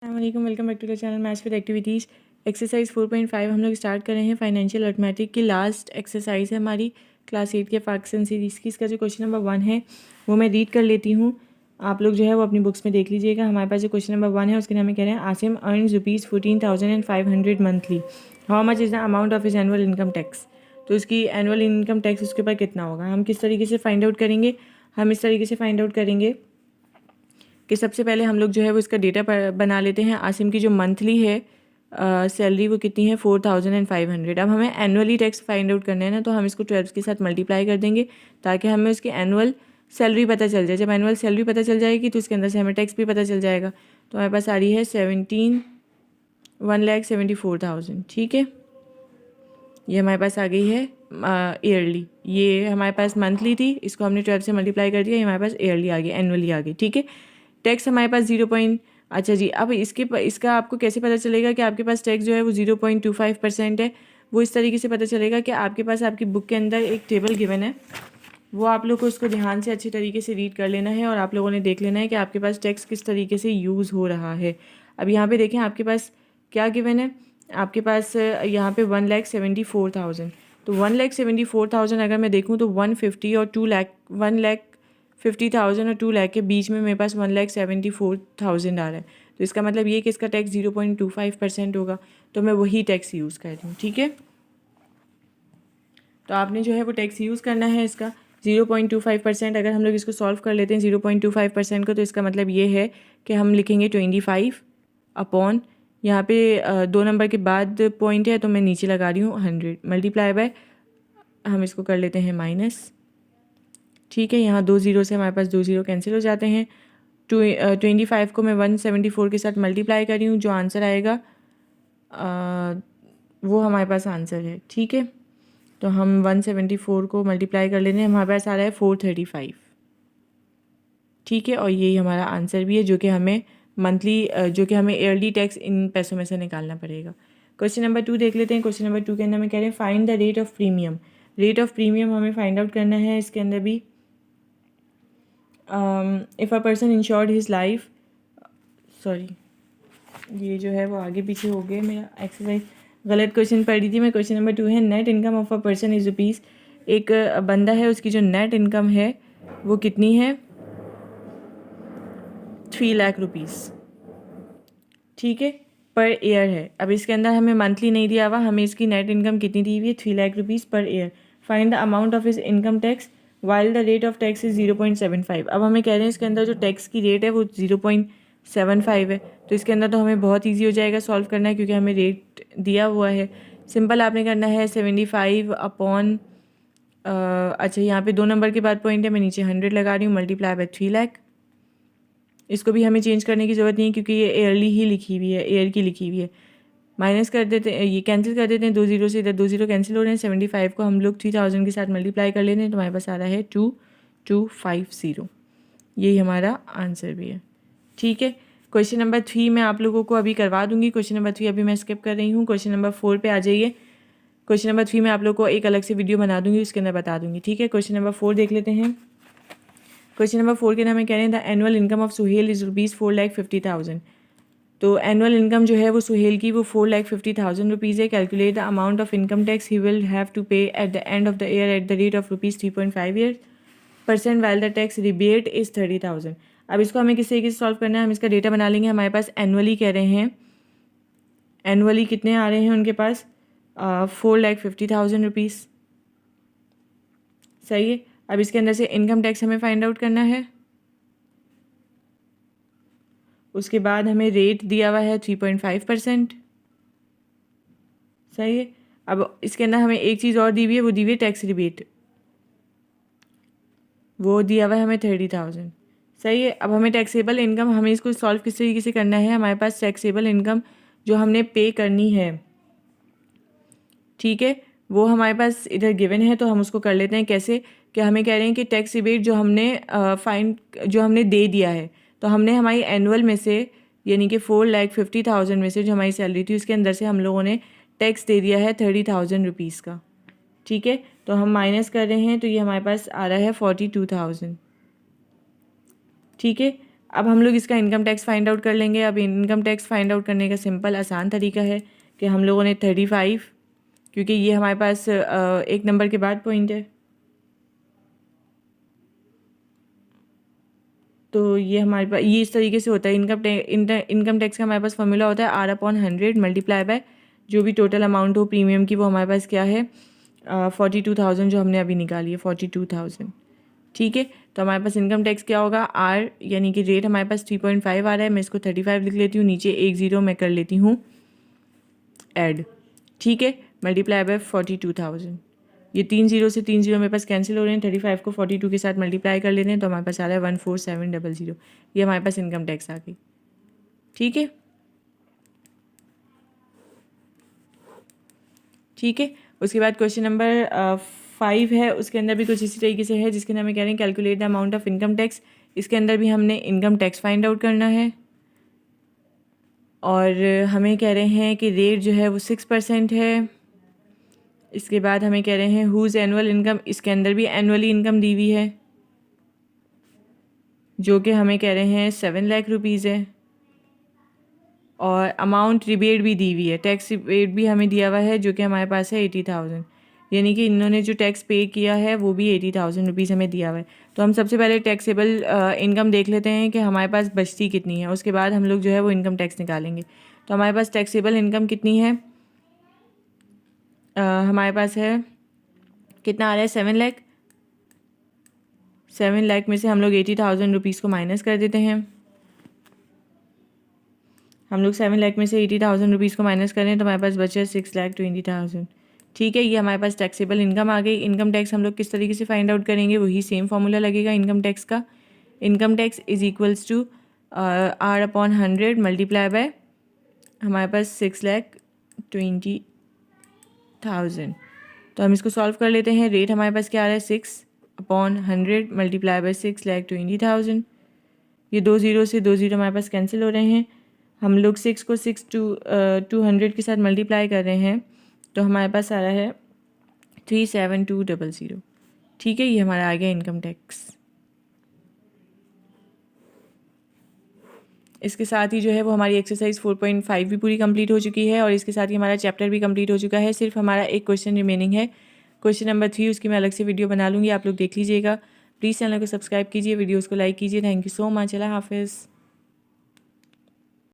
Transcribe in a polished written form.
अस्सलाम, welcome back to the channel maths with activities. Exercise 4.5 हम लोग स्टार्ट कर रहे हैं। फाइनेंशियल अर्थमेटिक की लास्ट एक्सरसाइज है हमारी क्लास 8 के फ्रैक्शन सीरीज़ की। इसका जो क्वेश्चन नंबर 1 है वो मैं रीड कर लेती हूँ, आप लोग जो है वो अपनी बुक्स में देख लीजिएगा। हमारे पास जो क्वेश्चन नंबर 1 है उसके लिए हमें कह रहे हैं Asim earns ₹14,500 monthly, how much is the amount of his annual income tax. तो उसकी एनुअल इनकम टैक्स उसके ऊपर कितना होगा, हम किस तरीके से फाइंड आउट करेंगे। हम इस तरीके से फाइंड आउट करेंगे कि सबसे पहले हम लोग जो है वो इसका डेटा बना लेते हैं। आसिम की जो मंथली है सैलरी वो कितनी है 4,500। अब हमें एनुअली टैक्स फाइंड आउट करना है ना, तो हम इसको 12 के साथ मल्टीप्लाई कर देंगे ताकि हमें उसकी एनुअल सैलरी पता चल जाए। जब एनुअल सैलरी पता चल जाएगी तो उसके अंदर से हमें टैक्स भी पता चल जाएगा। तो हमारे पास आ रही है 1,74,000। ठीक है, ये हमारे पास आ गई है ईयरली। ये हमारे पास मंथली थी, इसको हमने 12 से मल्टीप्लाई कर दिया, ये हमारे पास ईयरली आ गई, एनुअली आ गई। ठीक है, टैक्स हमारे पास 0. अच्छा जी, अब इसका आपको कैसे पता चलेगा कि आपके पास टैक्स जो है वो 0.25% है। वो इस तरीके से पता चलेगा कि आपके पास आपकी बुक के अंदर एक टेबल गिवन है, वो आप लोग को उसको ध्यान से अच्छे तरीके से रीड कर लेना है और आप लोगों ने देख लेना है कि आपके पास टैक्स किस तरीके से यूज़ हो रहा है। अब यहाँ पे देखें आपके पास क्या गिवन है, आपके पास यहाँ पे 1,74,000। तो 1,74,000 अगर मैं देखूँ तो 150 और 1,50,000 और 2 लाख के बीच में मेरे पास 1,74,000 आ रहा है। तो इसका मतलब ये कि इसका टैक्स 0.25% होगा। तो मैं वही टैक्स यूज़ कर रही हूँ। ठीक है, तो आपने जो है वो टैक्स यूज़ करना है इसका 0.25%। अगर हम लोग इसको सॉल्व कर लेते हैं 0.25% को, तो इसका मतलब ये है कि हम लिखेंगे 25 अपॉन, यहाँ पे 2 नंबर के बाद पॉइंट है तो मैं नीचे लगा रही हूँ 100 मल्टीप्लाई बाय, हम इसको कर लेते हैं माइनस। ठीक है, यहाँ 2 ज़ीरो से हमारे पास 2 ज़ीरो कैंसिल हो जाते हैं। 25 को मैं 174 के साथ मल्टीप्लाई कर रही हूँ, जो आंसर आएगा वो हमारे पास आंसर है। ठीक है, तो हम 174 को मल्टीप्लाई कर लेते हैं, हमारे पास आ रहा है 435। ठीक है, और यही हमारा आंसर भी है जो कि हमें मंथली जो कि हमें ईयरली टैक्स इन पैसों में से निकालना पड़ेगा। क्वेश्चन नंबर 2 देख लेते हैं। क्वेश्चन नंबर 2 के अंदर हमें कह रहे हैं find the rate of premium. Rate of premium हमें फाइंड आउट करना है। इसके अंदर भी if a person insured his life, sorry ये जो है वो आगे पीछे हो गए, मेरा एक्सरसाइज गलत क्वेश्चन पढ़ रही थी मैं। क्वेश्चन नंबर 2 है net income of a person is rupees. एक बंदा है, उसकी जो नेट इनकम है वो कितनी है 3 लाख रुपीज़। ठीक है, पर ईयर है। अब इसके अंदर हमें मंथली नहीं दिया हुआ, हमें इसकी नेट इनकम कितनी दी हुई है 3 lakh rupees per year. Find the amount of his income tax while the rate of tax is 0.75। अब हमें कह रहे हैं इसके अंदर जो टैक्स की रेट है वो 0.75 है। तो इसके अंदर तो हमें बहुत ईजी हो जाएगा सॉल्व करना है, क्योंकि हमें रेट दिया हुआ है। सिंपल आपने करना है 75 अपॉन अच्छा यहाँ पे 2 नंबर के बाद पॉइंट है, मैं नीचे 100 लगा रही हूँ, मल्टीप्लाई बाय 3 लाख। इसको भी हमें चेंज करने की ज़रूरत नहीं है क्योंकि ये ईयरली ही लिखी हुई है, ईयर की लिखी हुई है। माइनस कर देते हैं, ये कैंसिल कर देते हैं, 2 ज़ीरो से इधर 2 ज़ीरो कैंसिल हो रहे हैं। 75 को हम लोग 3000 के साथ मल्टीप्लाई कर लेते हैं तो हमारे पास आ रहा है 2250। यही हमारा आंसर भी है। ठीक है, क्वेश्चन नंबर 3 मैं आप लोगों को अभी करवा दूंगी। क्वेश्चन नंबर 3 अभी मैं स्किप कर रही हूँ। क्वेश्चन नंबर 4 पे आ जाइए। क्वेश्चन नंबर 3 मैं आप लोग को एक अलग से वीडियो बना दूंगी, उसके अंदर बता दूंगी। ठीक है, क्वेश्चन नंबर 4 देख लेते हैं। क्वेश्चन नंबर 4 के नाम में कह रहे हैं the annual income of Suhail is ₹4,50,000। तो एनुअल इनकम जो है वो सुहेल की वो 4,50,000 रुपीज़ है। Calculate the amount of income tax he will have to pay at the end of the year at the rate of ₹3.5% while the tax rebate is 30,000। अब इसको हमें किस तरीके से सॉल्व करना है, हम इसका डेटा बना लेंगे। हमारे पास एनुअली कह रहे हैं, एनुअली कितने आ रहे हैं उनके पास 4,50,000 रुपीज़। सही है, अब इसके अंदर से इनकम टैक्स हमें फाइंड आउट करना है। उसके बाद हमें रेट दिया हुआ है 3.5%। सही है, अब इसके अंदर हमें एक चीज़ और दी हुई है, वो दी हुई है टैक्स रिबेट, वो दिया हुआ है हमें 30,000। सही है, अब हमें टैक्सेबल इनकम, हमें इसको सॉल्व किस तरीके से करना है। हमारे पास टैक्सेबल इनकम जो हमने पे करनी है, ठीक है, वो हमारे पास इधर गिवन है, तो हम उसको कर लेते हैं। कैसे कि हमें कह रहे हैं कि टैक्स रिबेट जो हमने जो हमने दे दिया है, तो हमने हमारी एनुअल में से यानी कि 4,50,000 में से जो हमारी सैलरी थी उसके अंदर से हम लोगों ने टैक्स दे दिया है 30,000 रुपीज़ का। ठीक है, तो हम माइनस कर रहे हैं, तो ये हमारे पास आ रहा है 42,000। ठीक है, अब हम लोग इसका इनकम टैक्स फाइंड आउट कर लेंगे। अब इनकम टैक्स फाइंड आउट करने का सिंपल आसान तरीका है कि हम लोगों ने 35, क्योंकि ये हमारे पास एक नंबर के बाद पॉइंट है, तो ये हमारे पास ये इस तरीके से होता है। इनकम टैक्स का हमारे पास फॉर्मूला होता है R/100 मल्टीप्लाई बाय जो भी टोटल अमाउंट हो प्रीमियम की, वो हमारे पास क्या है 42,000 जो हमने अभी निकाली है 42,000। ठीक है, तो हमारे पास इनकम टैक्स क्या होगा R, यानी कि रेट हमारे पास 3.5 आ रहा है, मैं इसको 35 लिख लेती हूँ, नीचे एक ज़ीरो मैं कर लेती हूँ ऐड। ठीक है, मल्टीप्लाई बाय 42,000। ये 3 ज़ीरो से 3 ज़ीरो मेरे पास कैंसिल हो रहे हैं, 35 को 42 के साथ मल्टीप्लाई कर लेते हैं तो हमारे पास आ रहा है 14700। ये हमारे पास इनकम टैक्स आ गई। ठीक है, ठीक है। उसके बाद क्वेश्चन नंबर 5 है, उसके अंदर भी कुछ इसी तरीके से है, जिसके अंदर हमें कह रहे हैं calculate the amount of income tax. इसके अंदर भी हमने इनकम टैक्स फाइंड आउट करना है और हमें कह रहे हैं कि रेट जो है वो 6% है। इसके बाद हमें कह रहे हैं हुज़ एनुअल इनकम, इसके अंदर भी एनुअली इनकम दी हुई है जो कि हमें कह रहे हैं 7 लाख रुपीज़ है, और अमाउंट रिबेट भी दी हुई है, टैक्स रिबेट भी हमें दिया हुआ है जो कि हमारे पास है 80,000, यानी कि इन्होंने जो टैक्स पे किया है वो भी 80,000 रुपीज़ हमें दिया हुआ है। तो हम सबसे पहले टैक्सेबल इनकम देख लेते हैं कि हमारे पास बचती कितनी है, उसके बाद हम लोग जो है वो इनकम टैक्स निकालेंगे। तो हमारे पास टैक्सेबल इनकम कितनी है, हमारे पास है कितना आ रहा है 7 लाख। 7 लाख में से हम लोग 80,000 रुपीज़ को माइनस कर देते हैं। हम लोग 7 लाख में से 80,000 रुपीज़ को माइनस करें तो हमारे पास बचे 6,20,000। ठीक है, ये हमारे पास टैक्सेबल इनकम आ गई। इनकम टैक्स हम लोग किस तरीके से फाइंड आउट करेंगे, वही सेम फार्मूला लगेगा इनकम टैक्स का। Income tax is equals to R/100 multiply by हमारे पास 6,20,000। तो हम इसको सॉल्व कर लेते हैं। रेट हमारे पास क्या आ रहा है 6/100 मल्टीप्लाई बाय 6,20,000। ये 2 ज़ीरो से 2 ज़ीरो हमारे पास कैंसिल हो रहे हैं। हम लोग 6 को 200 के साथ मल्टीप्लाई कर रहे हैं तो हमारे पास आ रहा है 37200। ठीक है, ये हमारा आ गया इनकम टैक्स। इसके साथ ही जो है वो हमारी एक्सरसाइज 4.5 भी पूरी कंप्लीट हो चुकी है और इसके साथ ही हमारा चैप्टर भी कंप्लीट हो चुका है। सिर्फ हमारा एक क्वेश्चन रिमेनिंग है, क्वेश्चन नंबर 3, उसकी मैं अलग से वीडियो बना लूँगी, आप लोग देख लीजिएगा। प्लीज़ चैनल को सब्सक्राइब कीजिए, वीडियोज़ को लाइक कीजिए। Thank you so much. अल्लाह हाफिज़।